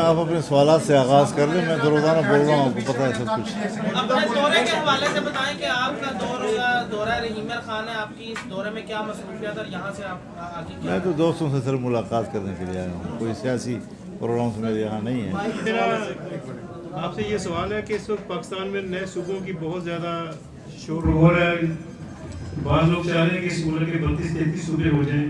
آپ اپنے سوالات سے آغاز کر لیں. میں تو روزانہ بول رہا ہوں, آپ کو پتہ ہے سب کچھ. اپنے دورے کے حوالے سے بتائیں کہ آپ کا دورہ رحیمر خان ہے, آپ کی اس دورے میں کیا مصروفیات اور یہاں سے آپ آگے کیا؟ میں تو دوستوں سے صرف ملاقات کرنے کے لیے آیا ہوں, کوئی سیاسی پروگرامس میرے یہاں نہیں ہے. میرا آپ سے یہ سوال ہے کہ اس وقت پاکستان میں نئے صوبوں کی بہت زیادہ شور ہو رہا ہے. بعض لوگ چاہ رہے ہیں کہ اس ملک کے 32-33 صوبے ہو جائیں.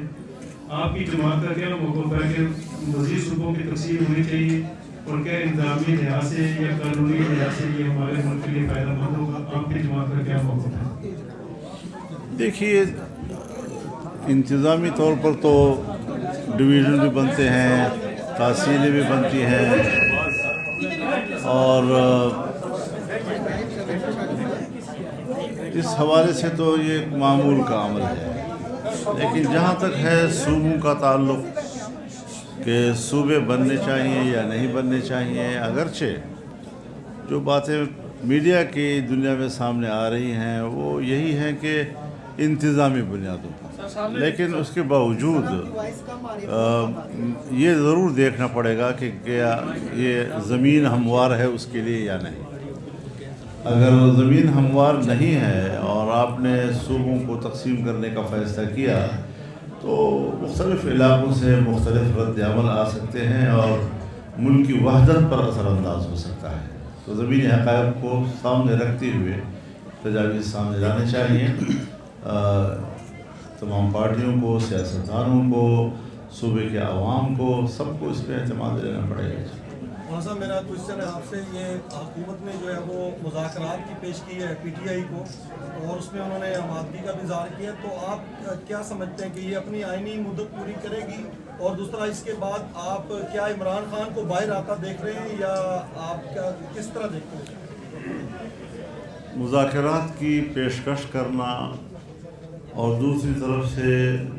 آپ کی جماعت کا کیا موقف ہے کہ مزید صوبوں کی تقسیم ہونی چاہیے, اور کیا انتظامی لحاظ سے یا قانونی لحاظ سے یہ ہمارے ملک کے لیے فائدہ مند ہوگا؟ آپ کی جماعت کا کیا موقف ہے؟ دیکھیے, انتظامی طور پر تو ڈویژن بھی بنتے ہیں, تحصیلیں بھی بنتی ہیں, اور اس حوالے سے تو یہ ایک معمول کا عمل ہے. لیکن جہاں تک ہے صوبوں کا تعلق کہ صوبے بننے چاہیے یا نہیں بننے چاہیے, اگرچہ جو باتیں میڈیا کی دنیا میں سامنے آ رہی ہیں وہ یہی ہیں کہ انتظامی بنیادوں پر, لیکن اس کے باوجود یہ ضرور دیکھنا پڑے گا کہ کیا یہ زمین ہموار ہے اس کے لیے یا نہیں. اگر زمین ہموار نہیں ہے اور آپ نے صوبوں کو تقسیم کرنے کا فیصلہ کیا تو مختلف علاقوں سے مختلف رد عمل آ سکتے ہیں اور ملک کی وحدت پر اثر انداز ہو سکتا ہے. تو زمینی حقائق کو سامنے رکھتے ہوئے تجاویز سامنے لانے چاہیے. تمام پارٹیوں کو, سیاستدانوں کو, صوبے کے عوام کو, سب کو اس پہ اعتماد لینا پڑے گا. صاحب میرا کوشچن ہے آپ سے, یہ حکومت نے جو ہے وہ مذاکرات کی پیش کی ہے پی ٹی آئی کو, اور اس میں انہوں نے آمادگی کا بھی اظہار کیا, تو آپ کیا سمجھتے ہیں کہ یہ اپنی آئینی مدت پوری کرے گی؟ اور دوسرا, اس کے بعد آپ کیا عمران خان کو باہر آتا دیکھ رہے ہیں یا آپ کیا کس طرح دیکھتے ہیں؟ مذاکرات کی پیشکش کرنا اور دوسری طرف سے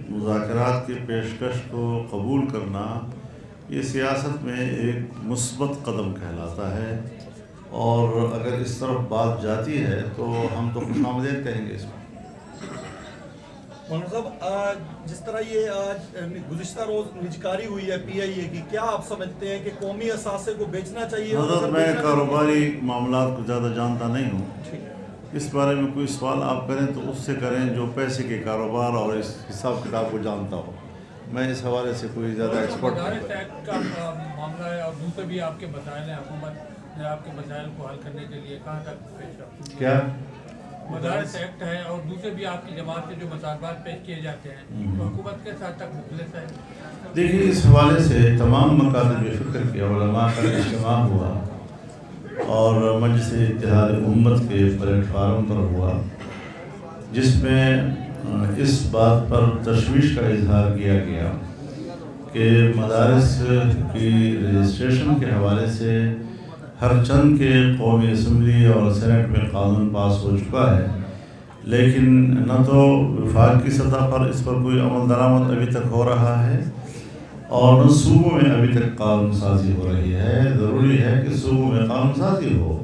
مذاکرات کی پیشکش کو قبول کرنا, یہ سیاست میں ایک مثبت قدم کہلاتا ہے, اور اگر اس طرف بات جاتی ہے تو ہم تو خوش آمدید کہیں گے اس کو. مولانا صاحب, جس طرح یہ آج گزشتہ روز نجکاری ہوئی ہے پی آئی اے کی, کیا آپ سمجھتے ہیں کہ قومی اثاثے کو بیچنا چاہیے؟ حضرت, میں کاروباری معاملات کو زیادہ جانتا نہیں ہوں. اس بارے میں کوئی سوال آپ کریں تو اس سے کریں جو پیسے کے کاروبار اور اس حساب کتاب کو جانتا ہو. میں اس حوالے سے کوئی زیادہ ایکسپرٹ مدارس ایکٹ کا معاملہ ہے, اور دوسرے بھی آپ کے مسائل ہیں, حکومت نے آپ کے مسائل کو حل کرنے کے لیے کہاں تک پیش رفت؟ کیا مدارس ایکٹ ہے اور دوسرے بھی آپ کی جماعت سے جو مطالبات پیش کیے جاتے ہیں تو حکومت کے ساتھ تک مخلص ہے؟ دیکھیے, اس حوالے سے تمام مکاتب فکر کے علماء کا اجتماع ہوا اور مجلس اتحاد امت کے پلیٹ فارم پر ہوا, جس میں اس بات پر تشویش کا اظہار کیا گیا کہ مدارس کی رجسٹریشن کے حوالے سے ہر چند کے قومی اسمبلی اور سینٹ میں قانون پاس ہو چکا ہے, لیکن نہ تو وفاق کی سطح پر اس پر کوئی عمل درآمد ابھی تک ہو رہا ہے اور نہ صوبوں میں ابھی تک قانون سازی ہو رہی ہے. ضروری ہے کہ صوبوں میں قانون سازی ہو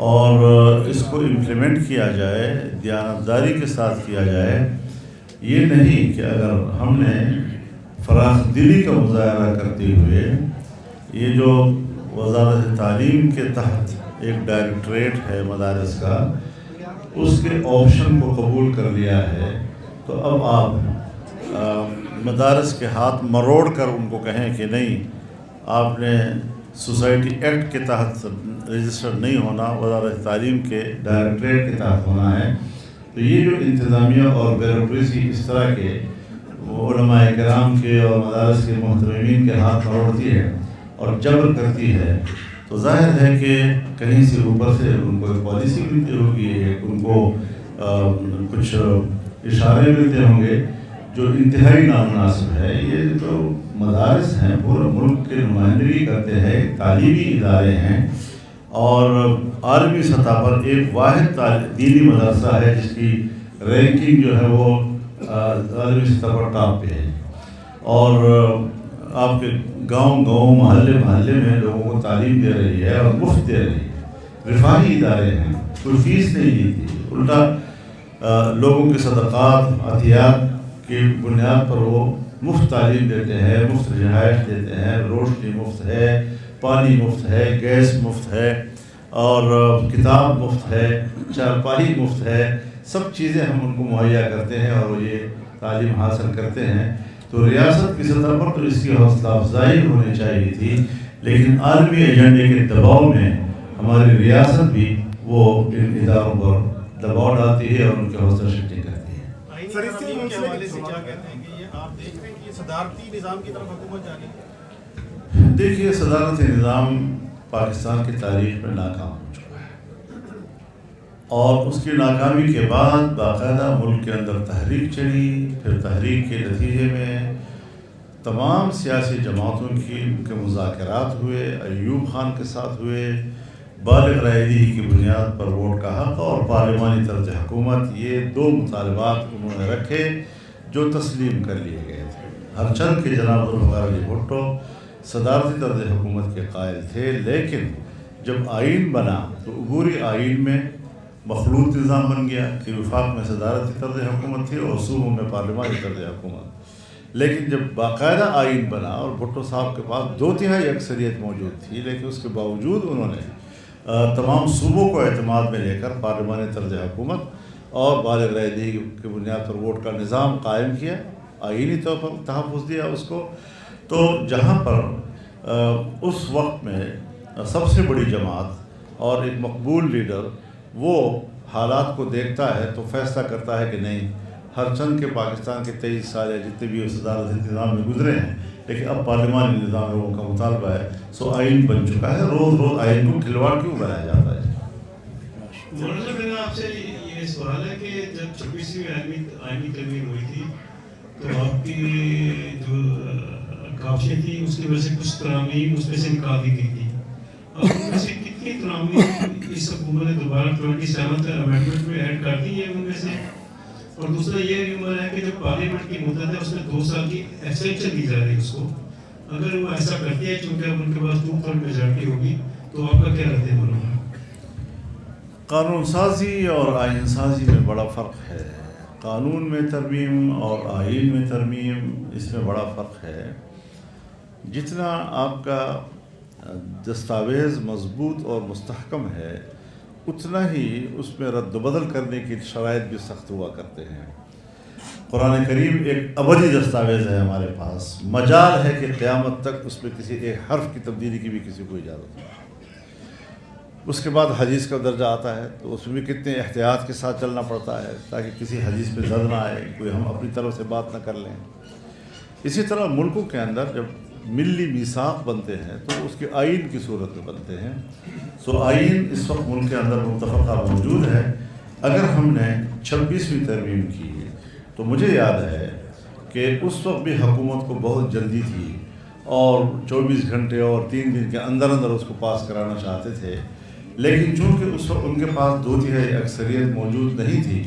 اور اس کو امپلیمنٹ کیا جائے, دیانتداری کے ساتھ کیا جائے. یہ نہیں کہ اگر ہم نے فراخ دلی کا مظاہرہ کرتے ہوئے یہ جو وزارت تعلیم کے تحت ایک ڈائریکٹریٹ ہے مدارس کا, اس کے آپشن کو قبول کر لیا ہے, تو اب آپ مدارس کے ہاتھ مروڑ کر ان کو کہیں کہ نہیں, آپ نے سوسائٹی ایکٹ کے تحت رجسٹر نہیں ہونا, وزارت تعلیم کے ڈائریکٹریٹ کے تحت ہونا ہے. تو یہ جو انتظامیہ اور بیوروکریسی اس طرح کے علماء کرام کے اور مدارس کے محترمین کے ہاتھ مروڑتی ہے اور جبر کرتی ہے, تو ظاہر ہے کہ کہیں سے اوپر سے ان کو پالیسی ملتی ہوگی, ان کو کچھ اشارے ملتے ہوں گے جو انتہائی نامناسب ہے. یہ تو مدارس ہیں, پورے ملک کی نمائندگی کرتے ہیں, تعلیمی ادارے ہیں, اور عالمی سطح پر ایک واحد دینی مدرسہ ہے جس کی رینکنگ جو ہے وہ عالمی سطح پر ٹاپ پہ ہے, اور آپ کے گاؤں محلے میں لوگوں کو تعلیم دے رہی ہے اور مفت دے رہی ہے. رفاہی ادارے ہیں, کوئی فیس نہیں لیتی, الٹا لوگوں کے صدقات عطیات کی بنیاد پر وہ مفت تعلیم دیتے ہیں, مفت رہائش دیتے ہیں, روشنی مفت ہے, پانی مفت ہے، گیس مفت ہے، اور کتاب مفت ہے، چارپائی مفت ہے، سب چیزیں ہم ان کو مہیا کرتے ہیں اور وہ یہ تعلیم حاصل کرتے ہیں. تو ریاست کی سطح پر تو اس کی حوصلہ افزائی ہونی چاہیے تھی، لیکن عالمی ایجنڈے کے دباؤ میں ہماری ریاست بھی وہ ان اداروں پر دباؤ ڈالتی ہے اور ان کی حوصلہ شکنی کرتی ہے. سر اس کے حوالے سے کیا کہتے ہیں کہ یہ آپ دیکھ رہے ہیں کہ یہ صدارتی نظام کی طرف حکومت جا رہی ہے؟ دیکھیے، صدارتی نظام پاکستان کی تاریخ میں ناکام ہو چکا ہے، اور اس کی ناکامی کے بعد باقاعدہ ملک کے اندر تحریک چلی. پھر تحریک کے نتیجے میں تمام سیاسی جماعتوں کے مذاکرات ہوئے، ایوب خان کے ساتھ ہوئے، بالغ رائے دہی کی بنیاد پر ووٹ کا حق اور پارلیمانی طرز حکومت، یہ دو مطالبات انہوں نے رکھے جو تسلیم کر لیے گئے تھے. ہرچند کہ جناب ذوالفقار علی بھٹو صدارتی طرز حکومت کے قائل تھے، لیکن جب آئین بنا تو عبوری آئین میں مخلوط نظام بن گیا کہ وفاق میں صدارتی طرز حکومت تھی اور صوبوں میں پارلیمانی طرز حکومت. لیکن جب باقاعدہ آئین بنا اور بھٹو صاحب کے پاس 2/3 اکثریت موجود تھی، لیکن اس کے باوجود انہوں نے تمام صوبوں کو اعتماد میں لے کر پارلیمانی طرز حکومت اور بالغ رائے دہی کی بنیاد پر ووٹ کا نظام قائم کیا، آئینی طور پر تحفظ دیا اس کو. تو جہاں پر اس وقت میں سب سے بڑی جماعت اور ایک مقبول لیڈر وہ حالات کو دیکھتا ہے تو فیصلہ کرتا ہے کہ نہیں، ہر چند کے پاکستان کے 23 سال یا جتنے بھی صدارتی نظام میں گزرے ہیں، لیکن اب پارلیمانی نظام لوگوں کا مطالبہ ہے، سو آئین بن چکا ہے. روز روز آئین کو کھلواڑ کیوں بنایا جاتا ہے؟ مولانا صاحب، میرا آپ سے یہ سوال ہے کہ جب 26ویں آئینی ترمیم ہوئی تھی تو آپ کی جو کاوشیں تھیں اس کی وجہ سے کچھ ترامیم اس میں سے نکال دی گئی تھی. اب ان میں سے کتنی ترامیم اس حکومت نے دوبارہ 27th امینڈمنٹ میں ایڈ کر دی ہے ان میں سے؟ اور دوسرا یہ ریومر ہے کہ جو پارلیمنٹ کی مدت ہے اس میں 2 سال کی ایکسٹینشن دی جا رہی ہے اس کو. اگر وہ ایسا کرتی ہے چونکہ اب ان کے پاس 2/3 میجارٹی ہوگی تو آپ کا کیا رد عمل ہوگا؟ قانون سازی اور آئین سازی میں بڑا فرق ہے. قانون میں ترمیم اور آئین میں ترمیم، اس میں بڑا فرق ہے. جتنا آپ کا دستاویز مضبوط اور مستحکم ہے، اتنا ہی اس میں رد و بدل کرنے کی شرائط بھی سخت ہوا کرتے ہیں. قرآن کریم ایک ابدی دستاویز ہے ہمارے پاس، مجال ہے کہ قیامت تک اس میں کسی ایک حرف کی تبدیلی کی بھی کسی کو اجازت نہیں. اس کے بعد حدیث کا درجہ آتا ہے تو اس میں بھی کتنے احتیاط کے ساتھ چلنا پڑتا ہے تاکہ کسی حدیث پہ زد نہ آئے، کوئی ہم اپنی طرف سے بات نہ کر لیں. اسی طرح ملکوں کے اندر جب ملی میثاق بنتے ہیں تو اس کے آئین کی صورت میں بنتے ہیں. سو آئین اس وقت ملک کے اندر متفقہ موجود ہے. اگر ہم نے 26ویں ترمیم کی تو مجھے یاد ہے کہ اس وقت بھی حکومت کو بہت جلدی تھی اور 24 گھنٹے اور 3 دن کے اندر اندر اس کو پاس کرانا چاہتے تھے، لیکن چونکہ اس وقت ان کے پاس 2/3 اکثریت موجود نہیں تھی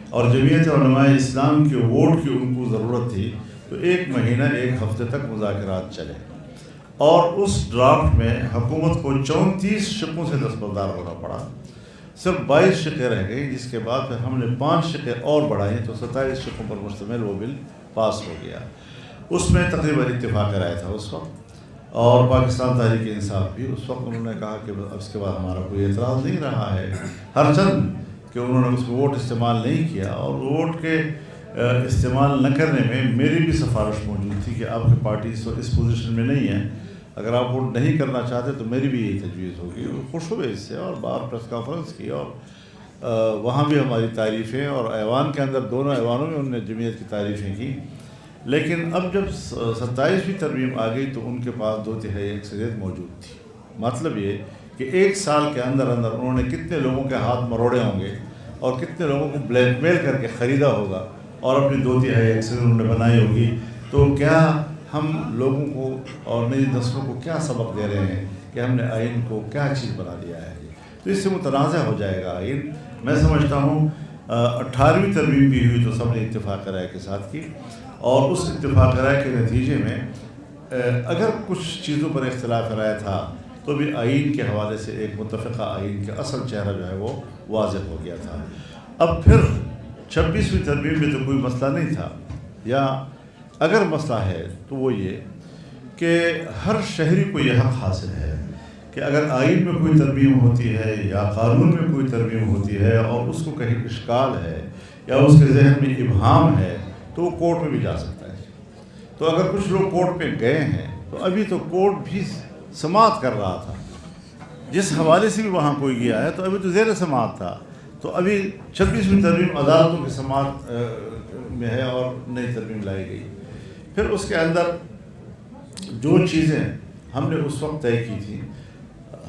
اور جمعیت علماء اسلام کے ووٹ کی ان کو ضرورت تھی، تو 1 مہینہ 1 ہفتے تک مذاکرات چلے اور اس ڈرافٹ میں حکومت کو 34 شقوں سے دستبردار ہونا پڑا. صرف 22 شقیں رہ گئی، جس کے بعد پھر ہم نے 5 شقیں اور بڑھائیں تو 27 شقوں پر مشتمل وہ بل پاس ہو گیا. اس میں تقریباً اتفاق رائے تھا اس وقت، اور پاکستان تحریک انصاف بھی اس وقت انہوں نے کہا کہ اس کے بعد ہمارا کوئی اعتراض نہیں رہا ہے، ہرچند کہ انہوں نے اس میں ووٹ استعمال نہیں کیا. اور ووٹ کے استعمال نہ کرنے میں میری بھی سفارش موجود تھی کہ آپ کی پارٹی اس پوزیشن میں نہیں ہے، اگر آپ ووٹ نہیں کرنا چاہتے تو میری بھی یہی تجویز ہوگی. خوش ہوئے اس سے اور باہر پریس کانفرنس کی اور وہاں بھی ہماری تعریفیں، اور ایوان کے اندر دونوں ایوانوں میں انہوں نے جمعیت کی تعریفیں کی. لیکن اب جب 27ویں ترمیم آ گئی تو ان کے پاس 2/3 اکثریت موجود تھی. مطلب یہ کہ 1 سال کے اندر اندر انہوں نے کتنے لوگوں کے ہاتھ مروڑے ہوں گے اور کتنے لوگوں کو بلیک میل کر کے خریدا ہوگا اور اپنی 2/3 اکثریت انہوں نے بنائی ہوگی. تو کیا ہم لوگوں کو اور نئی نسلوں کو کیا سبق دے رہے ہیں کہ ہم نے آئین کو کیا چیز بنا دیا ہے؟ تو اس سے متنازع ہو جائے گا آئین. میں سمجھتا ہوں 18ویں ترمیم بھی ہوئی تو سب نے اتفاق رائے کے ساتھ کی، اور اس اتفاق رائے کے نتیجے میں اگر کچھ چیزوں پر اختلاف رائے تھا تو بھی آئین کے حوالے سے ایک متفقہ آئین کا اصل چہرہ جو ہے وہ واضح ہو گیا تھا. اب پھر 26ویں ترمیم میں تو کوئی مسئلہ نہیں تھا، یا اگر مسئلہ ہے تو وہ یہ کہ ہر شہری کو یہ حق حاصل ہے کہ اگر آئین میں کوئی ترمیم ہوتی ہے یا قانون میں کوئی ترمیم ہوتی ہے اور اس کو کہیں اشکال ہے یا اس کے ذہن میں ابہام ہے تو وہ کورٹ میں بھی جا سکتا ہے. تو اگر کچھ لوگ کورٹ میں گئے ہیں تو ابھی تو کورٹ بھی سماعت کر رہا تھا، جس حوالے سے بھی وہاں کوئی گیا ہے تو ابھی تو زیر سماعت تھا. تو ابھی 26ویں ترمیم عدالتوں کی سماعت میں ہے اور نئی ترمیم لائی گئی. پھر اس کے اندر جو چیزیں ہم نے اس وقت طے کی تھی،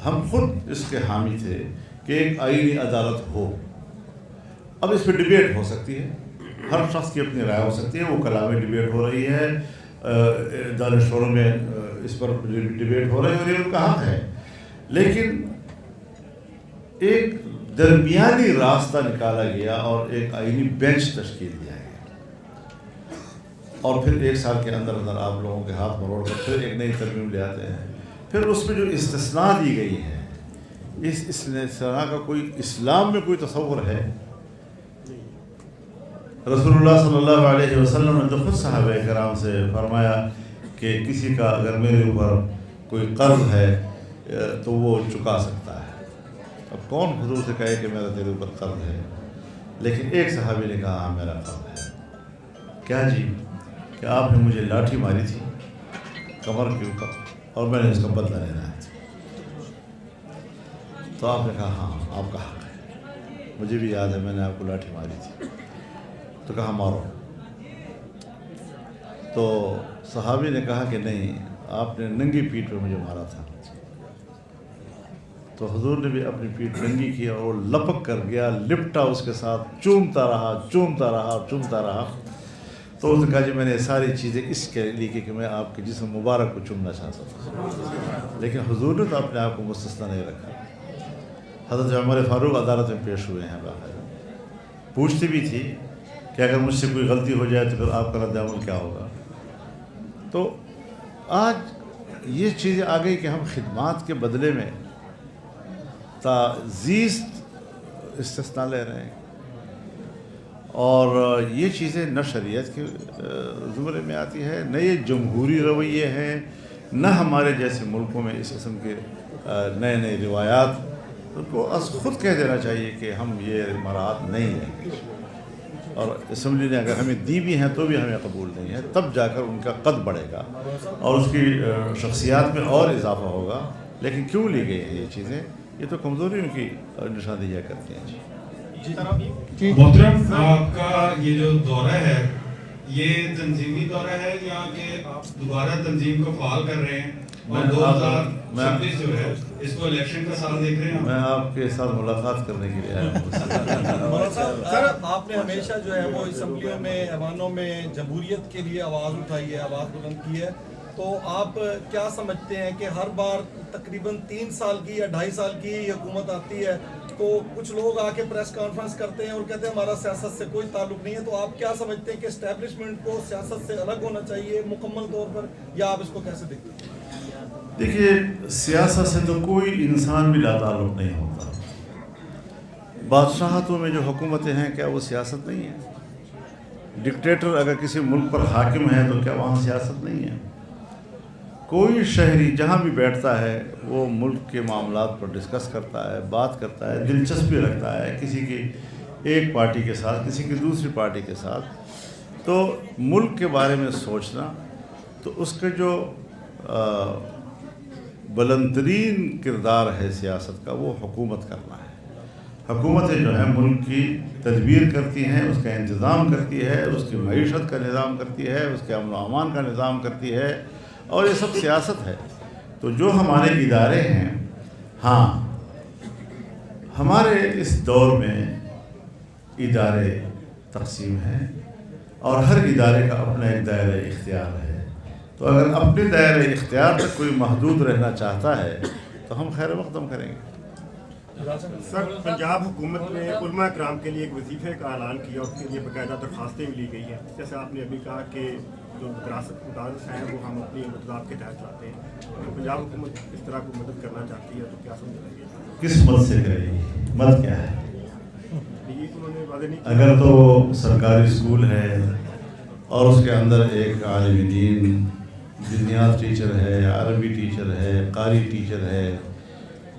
ہم خود اس کے حامی تھے کہ ایک آئینی عدالت ہو. اب اس پہ ڈبیٹ ہو سکتی ہے، ہر شخص کی اپنی رائے ہو سکتی ہے. وہ کلام ڈبیٹ ہو رہی ہے، دانشوروں میں اس پر ڈبیٹ ہو رہی ہے اور یہ ان کا حق ہے. لیکن ایک درمیانی راستہ نکالا گیا اور ایک آئینی بینچ تشکیل دیا گیا اور پھر 1 سال کے اندر اندر آپ لوگوں کے ہاتھ مروڑ کر پھر ایک نئی ترمیم لے آتے ہیں. پھر اس میں جو استثناء دی گئی ہے، اس استثناء کا کوئی اسلام میں کوئی تصور ہے؟ رسول اللہ صلی اللہ علیہ وسلم نے تو خود صحابہ کرام سے فرمایا کہ کسی کا اگر میرے اوپر کوئی قرض ہے تو وہ چکا سکتا ہے. اب کون حضور سے کہے کہ میرا تیرے اوپر قرض ہے؟ لیکن ایک صحابی نے کہا ہاں میرا قرض ہے. کیا جی؟ کہ آپ نے مجھے لاٹھی ماری تھی کمر کے اوپر اور میں نے اس کا بدلہ لینا ہے. تو آپ نے کہا ہاں آپ کا حق ہے، مجھے بھی یاد ہے میں نے آپ کو لاٹھی ماری تھی. تو کہا مارو. تو صحابی نے کہا کہ نہیں، آپ نے ننگی پیٹھ پہ مجھے مارا تھا. تو حضور نے بھی اپنی پیٹھ ننگی کی اور وہ لپک کر گیا، لپٹا اس کے ساتھ، چومتا رہا. تو اس نے کہا جی میں نے ساری چیزیں اس کے لیے کی کہ میں آپ کے جسم مبارک کو چومنا چاہتا تھا. لیکن حضور نے تو اپنے آپ کو مستثنی نہیں رکھا. حضرت عمر فاروق عدالت میں پیش ہوئے ہیں، باقاعدہ پوچھتی بھی تھی کہ اگر مجھ سے کوئی غلطی ہو جائے تو پھر آپ کا رد عمل کیا ہوگا. تو آج یہ چیزیں آ گئی کہ ہم خدمات کے بدلے میں زیست استثناء لے رہے ہیں اور یہ چیزیں نہ شریعت کے زمرے میں آتی ہے، نہ یہ جمہوری رویے ہیں، نہ ہمارے جیسے ملکوں میں اس قسم کے نئے روایات. ان کو خود کہہ دینا چاہیے کہ ہم یہ مراعات نہیں لیں گے، اور اسمبلی نے اگر ہمیں دی بھی ہیں تو بھی ہمیں قبول نہیں ہے. تب جا کر ان کا قد بڑھے گا اور اس کی شخصیات میں اور اضافہ ہوگا. لیکن کیوں لی گئی ہیں یہ چیزیں؟ یہ تو کمزوریوں کی نشاندہیاں کرتے ہیں. محترم، آپ کا یہ جو دورہ ہے یہ تنظیمی دورہ ہے یا کہ آپ دوبارہ تنظیم کو فعال کر رہے ہیں اور 2026 جو ہے اس کو الیکشن کا سال دیکھ رہے ہیں؟ میں آپ کے ساتھ ملاقات کرنے کے لیے آیا ہوں. سر آپ نے ہمیشہ جو ہے وہ اسمبلیوں میں، ایوانوں میں جمہوریت کے لیے آواز اٹھائی ہے، آواز بلند کی ہے. تو آپ کیا سمجھتے ہیں کہ ہر بار تقریباً 3 سال کی یا 2.5 سال کی یہ حکومت آتی ہے تو کچھ لوگ آ کے پریس کانفرنس کرتے ہیں اور کہتے ہیں ہمارا سیاست سے کوئی تعلق نہیں ہے. تو آپ کیا سمجھتے ہیں کہ اسٹیبلشمنٹ کو سیاست سے الگ ہونا چاہیے مکمل طور پر، یا آپ اس کو کیسے دیکھتے ہیں؟ دیکھیے، سیاست سے تو کوئی انسان بھی لا تعلق نہیں ہوتا. بادشاہتوں میں جو حکومتیں ہیں کیا وہ سیاست نہیں ہے؟ ڈکٹیٹر اگر کسی ملک پر حاکم ہے تو کیا وہاں سیاست نہیں ہے؟ کوئی شہری جہاں بھی بیٹھتا ہے وہ ملک کے معاملات پر ڈسکس کرتا ہے، بات کرتا ہے، دلچسپی رکھتا ہے کسی کی ایک پارٹی کے ساتھ، کسی کی دوسری پارٹی کے ساتھ. تو ملک کے بارے میں سوچنا، تو اس کے جو بلند ترین کردار ہے سیاست کا وہ حکومت کرنا ہے. حکومتیں جو ہیں ملک کی تدبیر کرتی ہیں، اس کا انتظام کرتی ہے، اس کی معیشت کا نظام کرتی ہے، اس کے امن و امان کا نظام کرتی ہے، اور یہ سب سیاست ہے. تو جو ہمارے ادارے ہیں، ہاں ہمارے اس دور میں ادارے تقسیم ہیں اور ہر ادارے کا اپنا ایک دائرہ اختیار ہے. تو اگر اپنے دائرہ اختیار تک کوئی محدود رہنا چاہتا ہے تو ہم خیر مقدم کریں گے. سر، پنجاب حکومت نے علماء کرام کے لیے ایک وظیفے کا اعلان کیا اور اس کے لیے باقاعدہ درخواستیں بھی لی گئی ہیں. جیسے آپ نے ابھی کہا کہ جو مدارس ہیں وہ ہم اپنی مدد کے تحت لاتے ہیں. اگر پنجاب حکومت اس طرح کو مدد کرنا چاہتی ہے تو کیا سمجھ گے؟ کس مد سے کرے گی؟ مد کیا ہے؟ یہ انہوں نے واضح نہیں کیا. اگر تو سرکاری اسکول ہے اور اس کے اندر ایک عالم دین، دینیات ٹیچر ہے، عربی ٹیچر ہے، قاری ٹیچر ہے،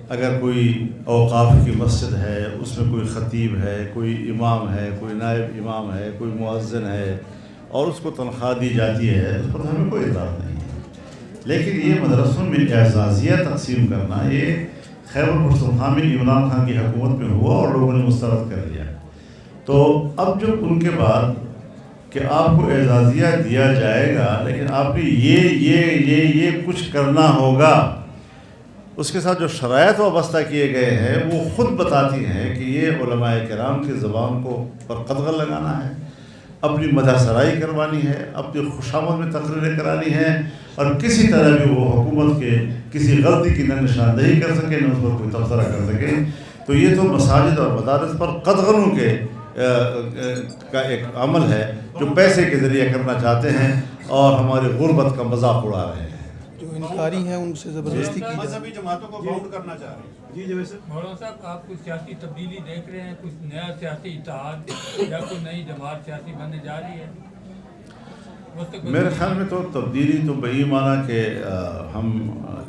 اگر کوئی اوقاف کی مسجد ہے، اس میں کوئی خطیب ہے، کوئی امام ہے، کوئی نائب امام ہے، کوئی مؤذن ہے اور اس کو تنخواہ دی جاتی ہے، اس پر ہمیں کوئی اعتراض نہیں ہے۔ لیکن یہ مدرسوں میں اعزازیہ تقسیم کرنا، یہ خیبر پختونخوا میں عمران خان کی حکومت میں ہوا اور لوگوں نے مسترد کر لیا۔ تو اب جب ان کے بعد کہ آپ کو اعزازیہ دیا جائے گا لیکن آپ نے یہ کچھ کرنا ہوگا، اس کے ساتھ جو شرائط وابستہ کیے گئے ہیں وہ خود بتاتی ہیں کہ یہ علماء کرام کی زبان کو پر قدغن لگانا ہے، اپنی مدح سرائی کروانی ہے، اپنی خوشامد میں تقریریں کرانی ہیں، اور کسی طرح بھی وہ حکومت کے کسی غلطی کی نہ نشاندہی کر سکیں نہ اس پر کوئی تبصرہ کر سکیں۔ تو یہ تو مساجد اور مدارس پر قدغنوں کے کا ایک عمل ہے جو پیسے کے ذریعے کرنا چاہتے ہیں اور ہماری غربت کا مذاق اڑا رہے ہیں۔ جو انکاری ہیں ان سے زبردستی کی جائے۔ مذہبی جماعتوں کو باؤنڈ کرنا چاہ رہے ہیں۔ جی جی سر، مولانا صاحب آپ کچھ سیاسی تبدیلی دیکھ رہے ہیں، کچھ نیا سیاسی اتحاد یا کوئی نئی جماعت سیاسی بننے جا رہی ہے؟ میرے خیال میں تو تبدیلی تو بہی معنی کہ ہم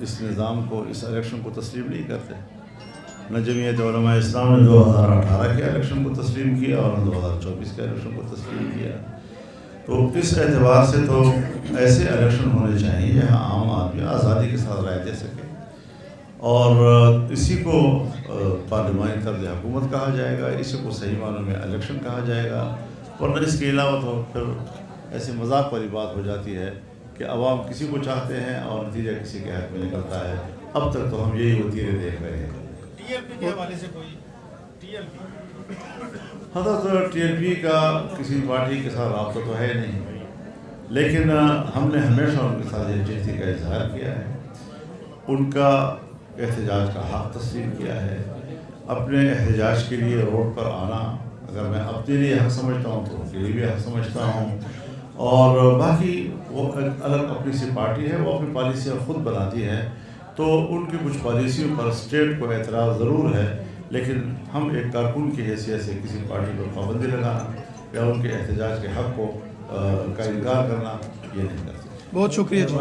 اس نظام کو، اس الیکشن کو تسلیم نہیں کرتے۔ نہ جمعیت علماء اسلام نے 2018 کے الیکشن کو تسلیم کیا اور نہ 2024 کے الیکشن کو تسلیم کیا۔ تو اس اعتبار سے تو ایسے الیکشن ہونے چاہیے جہاں عام آدمی آزادی کے ساتھ رائے دے سکے، اور اسی کو پارلیمانی طرز حکومت کہا جائے گا، اسی کو صحیح معنوں میں الیکشن کہا جائے گا۔ ورنہ اس کے علاوہ تو پھر ایسی مذاق والی بات ہو جاتی ہے کہ عوام کسی کو چاہتے ہیں اور نتیجہ کسی کے حق میں نکلتا ہے۔ اب تک تو ہم یہی وتیرے دیکھ رہے ہیں۔ ٹی ایل پی کے حوالے سے کوئی ٹی ایل پی حضرت ٹی ایل پی کا کسی پارٹی کے ساتھ رابطہ تو ہے نہیں، لیکن ہم نے ہمیشہ ان کے ساتھ یکجہتی کا اظہار کیا ہے، ان کا احتجاج کا حق تسلیم کیا ہے۔ اپنے احتجاج کے لیے روڈ پر آنا اگر میں اپنے لیے حق سمجھتا ہوں تو ان کے لیے بھی حق سمجھتا ہوں، اور باقی وہ الگ اپنی سی پارٹی ہے، وہ اپنی پالیسیاں خود بناتی ہے، تو ان کی کچھ پالیسیوں پر اسٹیٹ کو اعتراض ضرور ہے، لیکن ہم ایک کارکن کی حیثیت سے کسی پارٹی پر پابندی لگانا یا ان کے احتجاج کے حق کو کا انکار کرنا یہ نہیں کرتے۔ بہت شکریہ جی۔